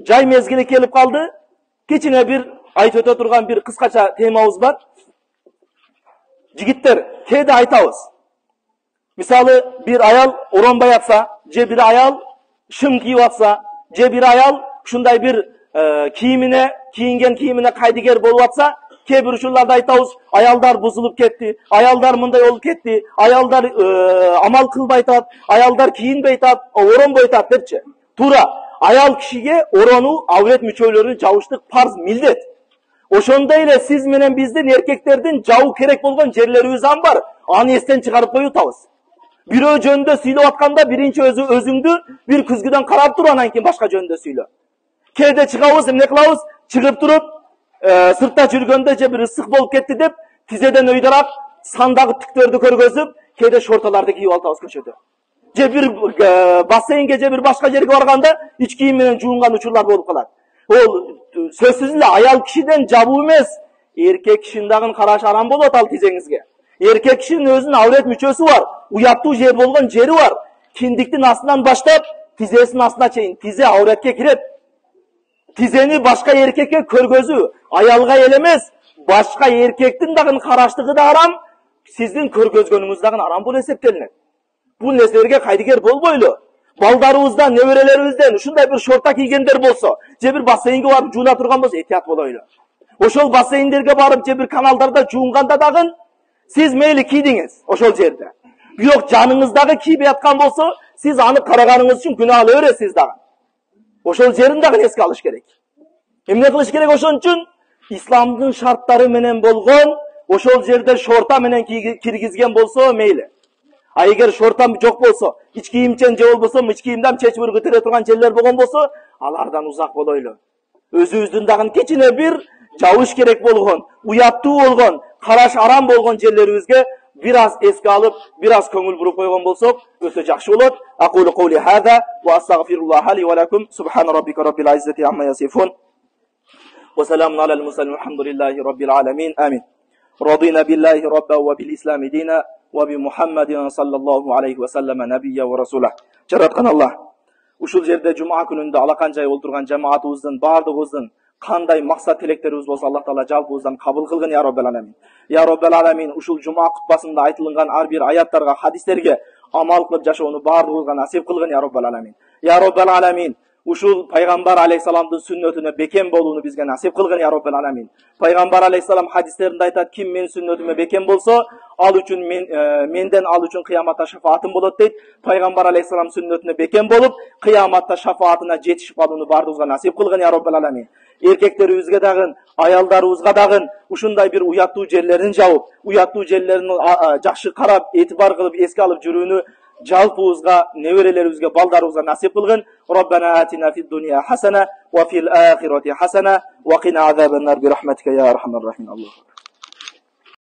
Жай мезгили келип калды. Кечине bir айтып өтө турган bir кыскача темабыз бар. Жигиттер, кээде айтабыз. Мисалы, bir ayal оронбай атса, же bir ayal шым кийип атса, же bir ayal ушундай bir кийинген кийимине кайдыгер болуп атса, кээ бир учурларда айтабыз, аялдар бузулуп кетти, аялдар мындай болуп кетти, аялдар амал кылбай атат, аялдар кийинбей атат, оронбой атат депчи. Туура, аял кишиге орону аврет мүчөлөрүн жабыштык парз милдет. Ошондой эле сиз менен биздин эркектердин жабуу керек болгон жерлерибиз бар. Аны эстен чыгарып коюп атабыз. Бирөө жөнүндө сүйлөп атканда биринчи өзүңдү бир күзгүдөн карап туруп анан кийин башка жөнүндө сүйлө. Кээде чыгабыз, эмне кылабыз? Чыгып туруп, сыртта жүргөндө же бир ысык болуп кетти деп, тизеден өйдөрап, сандагы түктөрдү көргөзүп, кээде шорталарды кийип алабыз көчөдө. Же бир бассейнге же бир башка жерге барганда ич кийим менен жуунган учурлар болуп калат. Ол сөзсүз эле аял кишиден жабуу эмес, эркек кишинин дагы караш арам болот ал тизеңизге. Эркек кишинин өзүнүн аврет мүчөсү бар, уяттуу жер болгон жери бар. Киндиктин астынан баштап, тизесинин астына чейин тизе авретке кирет. Тизени башка эркекке көргөзүү аялга эле эмес, башка эркектин дагы караштыгы да арам, сиздин көргөзгөнүңүз дагы арам болуп эсептелинет. Бул нерселерге кайдыгер болбойлу. Балдарыбыздан, неберелерибизден ушундай бир шорта кийгендер болсо, же бир бассейнге барып жууна турган болсо, этият болойлу. Ошол бассейндерге барып, же бир каналдарда жуунганда дагы сиз мейли кийдиңиз ошол жерде. Бирок жаныңыздагы кийбей аткан болсо, сиз аны караганыңыз үчүн күнөө ала бересиз дагы. Ошол жерин дагы эске алыш керек. Эмне кылыш керек ошон үчүн? Исламдын шарттары менен болгон ошол жерде шорта менен киргизген болсо мейли. А эгер шорта жок болсо, ич кийимчен же болбосо, ич кийимден чечбир көтөрө турган жерлер болгон болсо, алардан узак болойлу. Өзүбүздүн дагы кичине бир жабыш керек болгон, уяттуу болгон, караш арам болгон жерлерибизге бир аз эске алып, бир аз көңүл буруп койгон болсок, өтө жакшы болот. Aqulu qawli hadha wa astaghfirullah li wa lakum. Subhana rabbika rabbil izzati amma yasifun. Wa salamun ala al-mursalin. Alhamdulillahi rabbil alamin. Amin. Radina billahi rabban wa bil islam dina wa bi Muhammadin sallallahu alayhi wa sallam nabiyya wa rasulah. Жараткан Аллах. Ушул жерде жума күнүндө алаканчай олтурган жамаатыбыздын бардыгыбыздын кандай максат тилектерибиз болсо Аллах Таала жалпыбыздан кабыл кылгын я Роббел аламин. Я Роббел аламин. Ушул жума кутбасында айтылган ар бир аяттарга, хадистерге амал кылып жашоону бардыгыбызга насип кылгын я Роббел аламин. Я Роббел аламин. Ушул пайгамбар алейхисаламдын сүннөтүнө бекем болууну бизге насип кылгын я Роббел аламин. Пайгамбар алейхисалам хадистеринде айтат, ким мен сүннөтүмө бекем болсо, ал үчүн менден ал үчүн кыяматта шафаатым болот дейт. Пайгамбар алейхисалам сүннөтүнө бекем болуп, кыяматта шафаатына жетишип алууну бардыгыбызга насип кылгын я Роббел аламин. Эркектерибизге дагы, аялдарыбызга дагы ушундай бир уяттуу жерлерин жабып, уяттуу жерлерин жакшы карап, этибар кылып, эске алып жүрүүнү жалпыбызга, неберелерибизге, балдарыбызга насип кылгын. Роббана атина фид дунья хасана ва фил ахирати хасана ва кина азабан нар би рахматика я архамар рахим. Аллах.